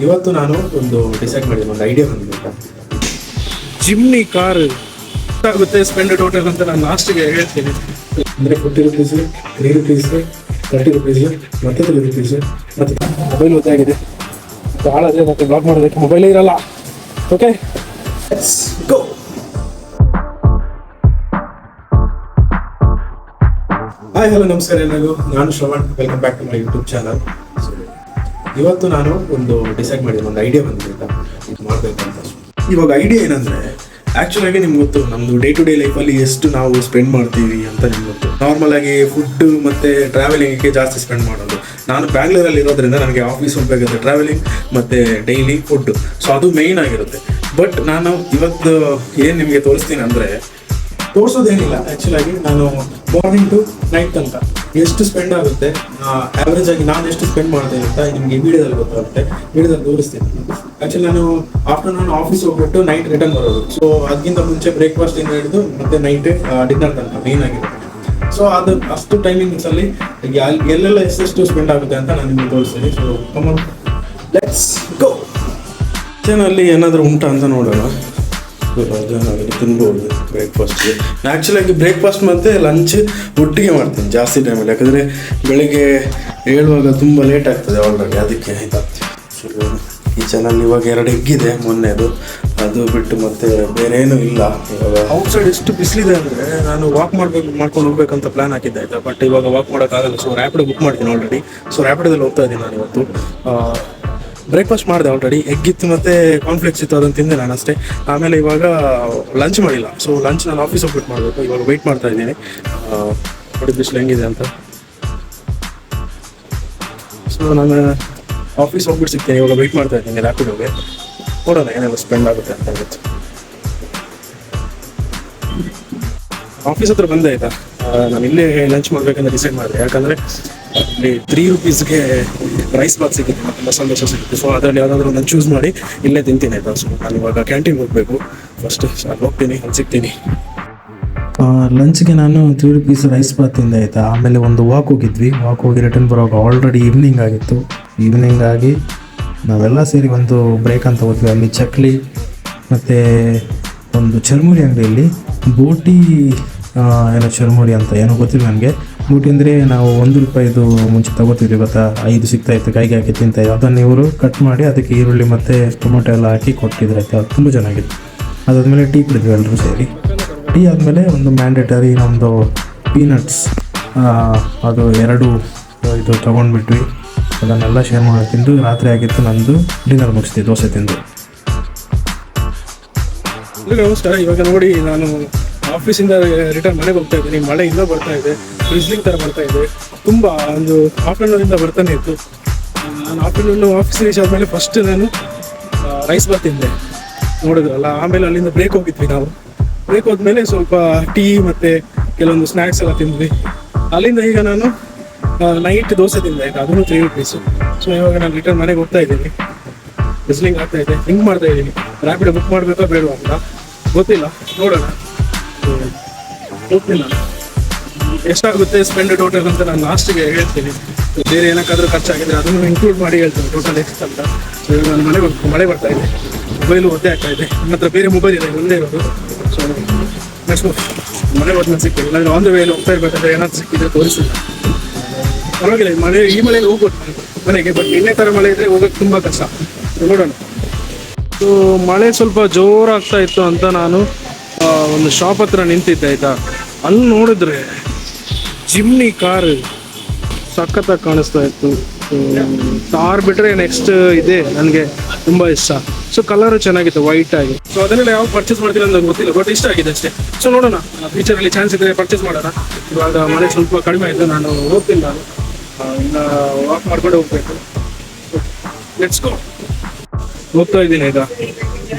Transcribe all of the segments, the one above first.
ಇವತ್ತು ನಾನು ಒಂದು ಡಿಸೈಡ್ ಮಾಡಿದ್ದೀನಿ, ಒಂದು ಐಡಿಯಾ ಬಂದಿದೆ. ಜಿಮ್ನಿ ಕಾರ್ ಎಷ್ಟಾಗುತ್ತೆ ಸ್ಪೆಂಡ್ ಟೋಟಲ್ ಅಂತ ನಾನು ಲಾಸ್ಟ್ಗೆ ಹೇಳ್ತೀನಿ. ಅಂದರೆ 40 rupees, 3 rupees, 30 rupees, ಮತ್ತೆ 3 rupees, ಮತ್ತೆ ಮೊಬೈಲ್ ಗೊತ್ತಾಗಿದೆ ಭಾಳ ಅದೇ, ಮತ್ತೆ ಬ್ಲಾಕ್ ಮಾಡೋದಕ್ಕೆ ಮೊಬೈಲೇ ಇರಲ್ಲ. Okay go. ಹಾಯ್ ಹಲೋ ನಮಸ್ಕಾರ ಎಲ್ಲರಿಗೂ, ನಾನು Shravan. Welcome back to my YouTube channel. So ಇವತ್ತು ನಾನು ಒಂದು ಡಿಸೈಡ್ ಮಾಡಿದ್ದೀನಿ, ಒಂದು ಐಡಿಯಾ ಬಂದಿದೆ ಇದು ಮಾಡಬೇಕು ಅಂತ. ಇವಾಗ ಐಡಿಯಾ ಏನಂದರೆ, ಆ್ಯಕ್ಚುಲಾಗಿ ನಿಮ್ಗೆ ಗೊತ್ತು ನಮ್ಮದು ಡೇ ಟು ಡೇ ಲೈಫಲ್ಲಿ ಎಷ್ಟು ನಾವು ಸ್ಪೆಂಡ್ ಮಾಡ್ತೀವಿ ಅಂತ ನಿಮ್ಗೆ ಗೊತ್ತು. ನಾರ್ಮಲಾಗಿ ಫುಡ್ ಮತ್ತು ಟ್ರಾವೆಲಿಂಗಿಗೆ ಜಾಸ್ತಿ ಸ್ಪೆಂಡ್ ಮಾಡೋದು. ನಾನು ಬ್ಯಾಂಗ್ಳೂರಲ್ಲಿ ಇರೋದ್ರಿಂದ ನನಗೆ ಆಫೀಸ್ ಹೋಗ್ಬೇಕಾದ್ರೆ ಟ್ರಾವೆಲಿಂಗ್ ಮತ್ತು ಡೈಲಿ ಫುಡ್, ಸೊ ಅದು ಮೇಯ್ನ್ ಆಗಿರುತ್ತೆ. ಬಟ್ ನಾನು ಇವತ್ತು ಏನು ನಿಮಗೆ ತೋರಿಸ್ತೀನಿ ಅಂದರೆ, ತೋರಿಸೋದೇನಿಲ್ಲ, ಆ್ಯಕ್ಚುಲಾಗಿ ನಾನು ಮಾರ್ನಿಂಗ್ ಟು ನೈಟ್ ತನಕ ಎಷ್ಟು ಸ್ಪೆಂಡ್ ಆಗುತ್ತೆ, ಆ್ಯಾವ್ರೇಜ್ ಆಗಿ ನಾನು ಎಷ್ಟು ಸ್ಪೆಂಡ್ ಮಾಡ್ತೇನೆ ಅಂತ ನಿಮಗೆ ವೀಡಿಯೋದಲ್ಲಿ ಗೊತ್ತಾಗುತ್ತೆ. ವೀಡಿಯೋದಲ್ಲಿ ತೋರಿಸ್ತೀನಿ. ಆ್ಯಕ್ಚುಲಿ ನಾನು ಆಫ್ಟರ್ನೂನ್ ಆಫೀಸ್ ಹೋಗ್ಬಿಟ್ಟು ನೈಟ್ ರಿಟರ್ನ್ ಬರೋದು. ಸೊ ಅದಕ್ಕಿಂತ ಮುಂಚೆ ಬ್ರೇಕ್ಫಾಸ್ಟ್ ಇಂದ ಹಿಡಿದು ಮತ್ತೆ ನೈಟ್ ಡಿನ್ನರ್ ತನಕ ಮೇನ್ ಆಗಿರುತ್ತೆ. ಸೊ ಅದು ಅಷ್ಟು ಟೈಮಿಂಗ್ಸಲ್ಲಿ ಎಲ್ಲೆಲ್ಲ ಎಷ್ಟೆಷ್ಟು ಸ್ಪೆಂಡ್ ಆಗುತ್ತೆ ಅಂತ ನಾನು ನಿಮಗೆ ತೋರಿಸ್ತೀನಿ. So come on let's go. ಕಿಚನಲ್ಲಿ ಏನಾದರೂ ಉಂಟಾ ಅಂತ ನೋಡೋಣ. ತಿನ್ಬೋದು ಬ್ರೇಕ್ಫಾಸ್ಟ್ಗೆ. ಆ್ಯಕ್ಚುಲಾಗಿ ಬ್ರೇಕ್ಫಾಸ್ಟ್ ಮತ್ತು ಲಂಚ್ ಒಟ್ಟಿಗೆ ಮಾಡ್ತೀನಿ ಜಾಸ್ತಿ ಟೈಮಲ್ಲಿ, ಯಾಕಂದರೆ ಬೆಳಿಗ್ಗೆ ಹೇಳುವಾಗ ತುಂಬ ಲೇಟ್ ಆಗ್ತದೆ ಆಲ್ರೆಡಿ, ಅದಕ್ಕೆ ಆಯಿತಾ. ಸೊ ಕಿಚನಲ್ಲಿ ಇವಾಗ 2 ಎಗ್ಗಿದೆ ಮೊನ್ನೆದು, ಅದು ಬಿಟ್ಟು ಮತ್ತೆ ಬೇರೆ ಏನೂ ಇಲ್ಲ. ಇವಾಗ ಔಟ್ಸೈಡ್ ಎಷ್ಟು ಬಿಸಿಲಿದೆ ಅಂದರೆ ನಾನು ಮಾಡ್ಕೊಂಡು ಹೋಗ್ಬೇಕಂತ ಪ್ಲ್ಯಾನ್ ಹಾಕಿದ್ದೆ ಆಯಿತಾ. ಬಟ್ ಇವಾಗ ವಾಕ್ ಮಾಡೋಕ್ಕಾಗಲ್ಲ. ಸೊ ರ್ಯಾಪಿಡೋ ಬುಕ್ ಮಾಡ್ತೀನಿ ಆಲ್ರೆಡಿ. ಸೊ ರ್ಯಾಪಿಡೋದಲ್ಲಿ ಹೋಗ್ತಾ ಇದ್ದೀನಿ ನಾನು ಇವತ್ತು. ಬ್ರೇಕ್ಫಾಸ್ಟ್ ಮಾಡಿದೆ ಆಲ್ರೆಡಿ, ಎಗ್ಗಿತ್ತು ಮತ್ತು ಕಾನ್ಫ್ಲೆಕ್ಸ್ ಇತ್ತು, ಅದನ್ನು ತಿಂದೆ ನಾನು ಅಷ್ಟೇ. ಆಮೇಲೆ ಇವಾಗ ಲಂಚ್ ಮಾಡಿಲ್ಲ. ಸೊ ಲಂಚ್ ನಾನು ಆಫೀಸ್ ಹೋಗ್ಬಿಟ್ಟು ಮಾಡಬೇಕು. ಇವಾಗ ವೆಯ್ಟ್ ಮಾಡ್ತಾ ಇದ್ದೀನಿ, ನೋಡಿ ಬಿಸಿಲು ಹೆಂಗಿದೆ ಅಂತ. ಸೊ ನಾನು ಆಫೀಸ್ ಹೋಗ್ಬಿಟ್ಟು ಸಿಗ್ತೇನೆ. ಇವಾಗ ವೆಯ್ಟ್ ಮಾಡ್ತಾ ಇದ್ದೀನಿ ರ್ಯಾಪಿಡೋಗೆ. ನೋಡೋಣ ಏನೆಲ್ಲ ಸ್ಪೆಂಡ್ ಆಗುತ್ತೆ ಅಂತ ಗೊತ್ತು. ಆಫೀಸ್ ಹತ್ರ ಬಂದೆ ಆಯಿತಾ. ನಾನು ಇಲ್ಲೇ ಲಂಚ್ ಮಾಡಬೇಕಂತ ಡಿಸೈಡ್ ಮಾಡಿದೆ. ಯಾಕಂದರೆ ಇಲ್ಲಿ 3 rupeesಗೆ ರೈಸ್ ಬಾತ್ ಸಿಗುತ್ತೆ ಮತ್ತು ಮಸಾಲೆ ದೋಸೆ ಸಿಗುತ್ತೆ. ಸೊ ಅದರಲ್ಲಿ ಯಾವುದಾದ್ರೂ ನಾನು ಚೂಸ್ ಮಾಡಿ ಇಲ್ಲೇ ತಿಂತೀನಿ ಆಯಿತಾ. ಸೊ ನಾನು ಇವಾಗ ಕ್ಯಾಂಟೀನ್ಗೆ ಹೋಗಬೇಕು ಫಸ್ಟ್. ಅಲ್ಲಿ ಹೋಗ್ತೀನಿ, ಅಲ್ಲಿ ಸಿಗ್ತೀನಿ. ಲಂಚ್ಗೆ ನಾನು 3 rupees ರೈಸ್ ಬಾತ್ ತಿಂದೆ ಆಯಿತಾ. ಆಮೇಲೆ ಒಂದು ವಾಕ್ ಹೋಗಿ ರಿಟರ್ನ್ ಬರುವಾಗ ಆಲ್ರೆಡಿ ಈವ್ನಿಂಗ್ ಆಗಿತ್ತು. ಈವ್ನಿಂಗ್ ಆಗಿ ನಾವೆಲ್ಲ ಸೇರಿ ಒಂದು ಬ್ರೇಕ್ ಅಂತ ಹೋದ್ವಿ. ಅಲ್ಲಿ ಚಕ್ಲಿ ಮತ್ತು ಒಂದು ಚರ್ಮುರಿ ಅಂಗಡಿಯಲ್ಲಿ ಬೋಟಿ, ಏನೋ ಚರ್ಮುರಿ ಅಂತ ಏನೋ ಗೊತ್ತಿಲ್ಲ ನನಗೆ. ಬೋಟಿ ಅಂದರೆ ನಾವು 1 ರೂಪಾಯಿದು ಮುಂಚೆ ತಗೋತಿದ್ವಿ ಗೊತ್ತಾ, 5 ಸಿಗ್ತಾಯಿತ್ತು, ಕೈಗೆ ಹಾಕಿ ತಿಂತಾಯಿದ್ದು. ಅದನ್ನು ಇವರು ಕಟ್ ಮಾಡಿ ಅದಕ್ಕೆ ಈರುಳ್ಳಿ ಮತ್ತು ಟೊಮೊಟೊ ಎಲ್ಲ ಹಾಕಿ ಕೊಟ್ಟಿದ್ರು ಆಯಿತಾ. ಅದು ತುಂಬ ಚೆನ್ನಾಗಿತ್ತು. ಅದಾದಮೇಲೆ ಟೀ ಕುಡಿದ್ವಿ ಎಲ್ಲರೂ ಸೇರಿ. ಟೀ ಆದಮೇಲೆ ಒಂದು ಮ್ಯಾಂಡೇಟರಿ ನಮ್ಮದು ಪೀನಟ್ಸ್, ಅದು 2 ಇದು ತೊಗೊಂಡ್ಬಿಟ್ವಿ. ಅದನ್ನೆಲ್ಲ ಶೇರ್ ಮಾಡಿ ತಿಂದು ರಾತ್ರಿ ಆಗಿತ್ತು. ನಂದು ಡಿನ್ನರ್ ಮುಗಿಸ್ತೀವಿ ದೋಸೆ ತಿಂದು. ನಮಸ್ಕಾರ. ಇವಾಗ ನೋಡಿ ನಾನು ಆಫೀಸಿಂದ ರಿಟರ್ನ್ ಮನೆಗೆ ಹೋಗ್ತಾ ಇದ್ದೀನಿ. ಮಳೆಯಿಂದ ಬರ್ತಾ ಇದೆ, ಬಿಸ್ಲಿಂಗ್ ಥರ ಬರ್ತಾ ಇದೆ. ತುಂಬ ಒಂದು ಆಫ್ಟರ್ನೂನಿಂದ ಬರ್ತಾನೆ ಇತ್ತು. ನಾನು ಆಫ್ಟರ್ನೂನ್ ಆಫೀಸ್ ರೀಚ್ ಆದಮೇಲೆ ಫಸ್ಟ್ ನಾನು ರೈಸ್ ಬಾತ್ ತಿಂದೆ, ನೋಡಿದ್ರಲ್ಲ. ಆಮೇಲೆ ಅಲ್ಲಿಂದ ಬ್ರೇಕ್ ಹೋಗಿದ್ವಿ ನಾವು. ಬ್ರೇಕ್ ಹೋದ್ಮೇಲೆ ಸ್ವಲ್ಪ ಟೀ ಮತ್ತು ಕೆಲವೊಂದು ಸ್ನ್ಯಾಕ್ಸ್ ಎಲ್ಲ ತಿಂದ್ವಿ. ಅಲ್ಲಿಂದ ಈಗ ನಾನು ನೈಟ್ ದೋಸೆ ತಿಂದೆ ಆಯಿತಾ, ಅದನ್ನು 3 rupees. ಸೊ ಇವಾಗ ನಾನು ರಿಟರ್ನ್ ಮನೆಗೆ ಹೋಗ್ತಾ ಇದ್ದೀನಿ. ಬಿಸ್ಲಿಂಗ್ ಆಗ್ತಾ ಇದೆ, ಹಿಂಗೆ ಮಾಡ್ತಾ ಇದ್ದೀನಿ. ರ್ಯಾಪಿಡೋ ಬುಕ್ ಮಾಡಬೇಕಾ ಬೇಡವಾ ಅಂತ ಗೊತ್ತಿಲ್ಲ, ನೋಡೋಣ. ಹೋಗ್ತೀನಿ ನಾನು. ಎಷ್ಟಾಗುತ್ತೆ ಸ್ಪೆಂಡ್ ಟೋಟಲ್ ಅಂತ ನಾನು ಲಾಸ್ಟಿಗೆ ಹೇಳ್ತೀನಿ. ಬೇರೆ ಏನಕ್ಕಾದ್ರೂ ಖರ್ಚಾಗಿದ್ರೆ ಅದನ್ನು ಇನ್ಕ್ಲೂಡ್ ಮಾಡಿ ಹೇಳ್ತೀನಿ ಟೋಟಲ್ ಎಷ್ಟು ಅಂತ. ಸೊ ಇವಾಗ ನಾನು ಮನೆಗೆ ಹೋಗ್ತೀನಿ, ಮಳೆ ಬರ್ತಾ ಇದೆ, ಮೊಬೈಲು ಒದ್ದೆ ಆಗ್ತಾ ಇದೆ. ನನ್ನ ಹತ್ರ ಬೇರೆ ಮೊಬೈಲ್ ಇದೆ, ಒಂದೇ ಇರೋದು. ಸೊ ನೆಕ್ಸ್ಟ್ ಮನೆಗೆ ಹೋದ್ಮೇಲೆ ಸಿಗ್ತೀನಿ. ಇಲ್ಲಾಂದರೆ ಆನ್ ದ ವೇಯಲ್ಲಿ ಹೋಗ್ತಾ ಇರಬೇಕಾದ್ರೆ ಏನಾದ್ರು ಸಿಕ್ಕಿದ್ರೆ ತೋರಿಸಿಲ್ಲ, ಪರವಾಗಿಲ್ಲ. ಈ ಮಳೆಯಲ್ಲಿ ಹೋಗ್ಬೋದು ಮನೆಗೆ. ಬಟ್ ಇನ್ನೇ ಥರ ಮಳೆ ಇದ್ದರೆ ಹೋಗೋಕ್ಕೆ ತುಂಬ ಕಷ್ಟ. ನೋಡೋಣ. ಸೊ ಮಳೆ ಸ್ವಲ್ಪ ಜೋರಾಗ್ತಾ ಇತ್ತು ಅಂತ ನಾನು ಒಂದು ಶಾಪ್ ಹತ್ರ ನಿಂತಿದ್ದೆ ಆಯಿತಾ. ಅಲ್ಲಿ ನೋಡಿದ್ರೆ ಜಿಮ್ನಿ ಕಾರ್ ಸಖತ್ತಾಗಿ ಕಾಣಿಸ್ತಾ ಇತ್ತು. ಕಾರ್ ಬಿಟ್ಟರೆ ನೆಕ್ಸ್ಟ್ ಇದೆ ನನಗೆ ತುಂಬ ಇಷ್ಟ. ಸೊ ಕಲರು ಚೆನ್ನಾಗಿತ್ತು, ವೈಟ್ ಆಗಿ. ಸೊ ಅದನ್ನೆಲ್ಲ ಯಾವಾಗ ಪರ್ಚೇಸ್ ಮಾಡ್ತೀನಿ ಅಂತ ಗೊತ್ತಿಲ್ಲ, ಬಟ್ ಇಷ್ಟ ಆಗಿದೆ ಅಷ್ಟೇ. ಸೊ ನೋಡೋಣ, ಫ್ಯೂಚರಲ್ಲಿ ಚಾನ್ಸ್ ಇದ್ದರೆ ಪರ್ಚೇಸ್ ಮಾಡೋಣ. ಇವಾಗ ಮಳೆ ಸ್ವಲ್ಪ ಕಡಿಮೆ ಆಯಿತು, ನಾನು ಹೋಗ್ತೀನಿ. ನಾನು ಇನ್ನು ವಾಕ್ ಮಾಡ್ಕೊಂಡು ಹೋಗ್ಬೇಕು. Let's go. ಹೋಗ್ತಾ ಇದ್ದೀನಿ ಆಯಿತಾ.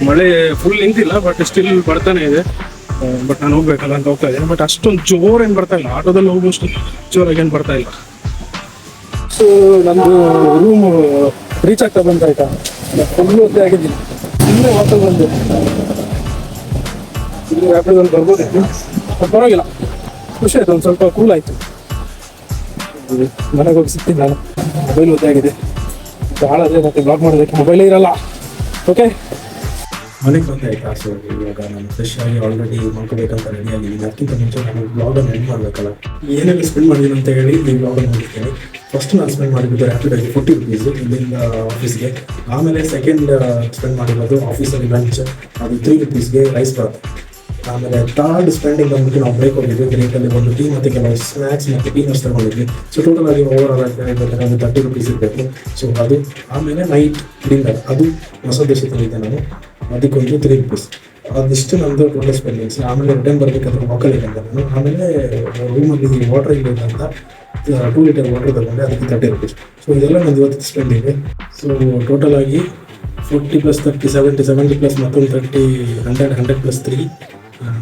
ಮಳೆ ಫುಲ್ ನಿಂತಿಲ್ಲ, ಬಟ್ ಸ್ಟಿಲ್ ಬರ್ತಾನೆ ಇದೆ. ಬಟ್ ನಾನು ಹೋಗ್ಬೇಕಲ್ಲ ಅಂತ ಹೋಗ್ತಾ ಇದ್ದೀನಿ. ಬಟ್ ಅಷ್ಟೊಂದು ಜೋರೇನು ಬರ್ತಾ ಇಲ್ಲ, ಆಟೋದಲ್ಲಿ ಹೋಗುವಷ್ಟು ಜೋರಾಗಿ ಏನು ಬರ್ತಾ ಇಲ್ಲ. ಸೊ ನಮ್ಮದು ರೂಮ್ ರೀಚ್ ಆಗ್ತಾ ಬಂತು ಆಯಿತಾ. ಫುಲ್ ಹೊತ್ತೇ ಆಗಿದ್ದೀನಿ, ಇನ್ನೂ ವಾಕಲ್ಲಿ ಬಂದು ಇಲ್ಲಿ ರ್ಯಾಪಿಡೋದಲ್ಲಿ ಬರ್ಬೋದಿತ್ತು. ಬಟ್ ಪರವಾಗಿಲ್ಲ, ಖುಷಿ ಆಯಿತು, ಒಂದು ಸ್ವಲ್ಪ ಕೂಲ್ ಆಯಿತು. ಮನೆಗೆ ಹೋಗಿ ಸಿಗ್ತೀನಿ ನಾನು. ಮೊಬೈಲ್ ಹೊತ್ತೇ ಆಗಿದೆ. ಭಾಳ ಅದೇ ಮತ್ತೆ ಬ್ಲಾಗ್ ಮಾಡೋದಕ್ಕೆ ಮೊಬೈಲೇ ಇರಲ್ಲ. ಓಕೆ, ಮನೆಗೆ ಬಂದೆ ಆಯ್ತಾ. ಸೊ ಇವಾಗ ನಾನು ಫ್ರೆಶ್ ಆಗಿ ಆಲ್ರೆಡಿ ಮಾಡ್ಕೋಬೇಕಂತ ರೆಡಿ ಆಗಿದ್ದೀನಿ. ಅದಕ್ಕಿಂತ ಮುಂಚೆ ನಾನು ಬ್ಲಾಗನ್ನು ಎಂಡ್ ಮಾಡಬೇಕಲ್ಲ, ಏನೆಲ್ಲ ಸ್ಪೆಂಡ್ ಮಾಡಿದ್ದೀನಿ ಅಂತ ಹೇಳಿ ಈ ಬ್ಲಾಗನ್ನು ನೋಡ್ತೀನಿ. ಫಸ್ಟ್ ನಾನು ಸ್ಪೆಂಡ್ ಮಾಡಿದ್ದು ರ್ಯಾಪಿಡಾಗಿ 40 ರುಪೀಸ್ ಇಲ್ಲಿಂದ ಆಫೀಸ್ಗೆ. ಆಮೇಲೆ ಸೆಕೆಂಡ್ ಸ್ಪೆಂಡ್ ಮಾಡಿರೋದು ಆಫೀಸಲ್ಲಿ ಲಂಚ್, ಅದು 3 ರುಪೀಸ್ಗೆ ರೈಸ್ ಬಾತ್. ಆಮೇಲೆ ಥರ್ಡ್ ಸ್ಪೆಂಡಿಂಗ್ ಬಂದ್ಬಿಟ್ಟು ನಾವು ಬ್ರೇಕ್ ಹೋಗಿದ್ವಿ. ಬ್ರೇಕಲ್ಲಿ ಒಂದು ಟೀ ಮತ್ತು ಕೆಲವು ಸ್ನ್ಯಾಕ್ಸ್ ಮತ್ತು ಟೀನರ್ಸ್ ತಗೊಂಡಿದ್ವಿ. ಸೊ ಟೋಟಲ್ ಆಗಿ ಓವರ್ ಆಲ್ ಆಗಿರ್ಬೇಕಾದ್ರೆ ಒಂದು 30 ರುಪೀಸ್ ಇರಬೇಕು. ಸೊ ಅದು ಆಮೇಲೆ ನೈಟ್ ಡಿನ್ನರ್, ಅದು ಹೊಸ ದೇಶ ತಂದಿದ್ದೆ ನಾನು, ಅದಕ್ಕೊಂದು 3 ರುಪೀಸ್. ಅದಿಷ್ಟು ನಮ್ಮದು ಟೋಟಲ್ ಸ್ಪೆಂಡಿಂಗ್ಸ್. ಆಮೇಲೆ ರಿಟರ್ನ್ ಬರಬೇಕಾದ್ರೆ ವಾಕಲ್ಲಿ ಬಂದೆ ನಾನು. ಆಮೇಲೆ ರೂಮಲ್ಲಿ ವಾಟರ್ ಇಲ್ಲ ಅಂತ 2 ಲೀಟರ್ ವಾಟರ್ ತಗೊಂಡೆ, ಅದಕ್ಕೆ 30 ರುಪೀಸ್. ಸೊ ಇದೆಲ್ಲ ನಂದು ಇವತ್ತು ಸ್ಪೆಂಡಿಂಗ್. ಸೊ ಟೋಟಲ್ ಆಗಿ 40 + 30 70, 70 ಪ್ಲಸ್ ಮತ್ತೊಂದು 30, 100, 100 + 3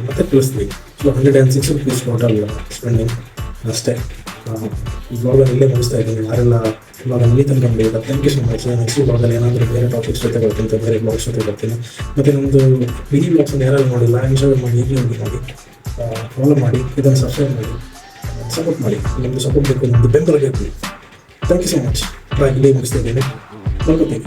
ಮತ್ತು +3. ಸೊ 106 ರುಪೀಸ್ ಟೋಟಲ್ ಸ್ಪೆಂಡಿಂಗ್ ಅಷ್ಟೇ. ಈ ಬ್ಲಾಗನ್ನು ಇಲ್ಲೇ ಮುಗಿಸ್ತಾ ಇದ್ದೀನಿ. ಯಾರೆಲ್ಲ ಬ್ಲಾಗನ್ನು ಇಲ್ಲಿ ತನಕ ನೋಡಿಲ್ಲ, thank you so much. Next ಬ್ಲಾಗಲ್ಲಿ ಏನಾದರೂ ಬೇರೆ ಟಾಪಿಕ್ಸ್ ಜೊತೆ ಬರ್ತೀನಿ, ಬೇರೆ ಬ್ಲಾಗ್ಸ್ ಜೊತೆ ಬರ್ತೀನಿ. ಮತ್ತು ನಮ್ಮದು ಮಿನಿ ಬ್ಲಾಗ್ಸನ್ನು ಯಾರೆಲ್ಲ ನೋಡಿಲ್ಲ, ಇನ್ಸ್ಟಾಗ್ರಾಮ್ ಮಾಡಿ, ಈಗಲೇ ಹೋಗಿ ನೋಡಿ, ಫಾಲೋ ಮಾಡಿ, ಇದನ್ನು ಸಬ್ಸ್ಕ್ರೈಬ್ ಮಾಡಿ, ಸಪೋರ್ಟ್ ಮಾಡಿ. ನಿಮ್ಮದು ಸಪೋರ್ಟ್ ಬೇಕು, ನಮ್ಮದು ಬೆಂಬಲ ಬೇಕು. Thank you so much. ಇಲ್ಲೇ ಮುಗಿಸ್ತಾ ಇದ್ದೀನಿ. ನೋಡ್ಕೊತೀನಿ.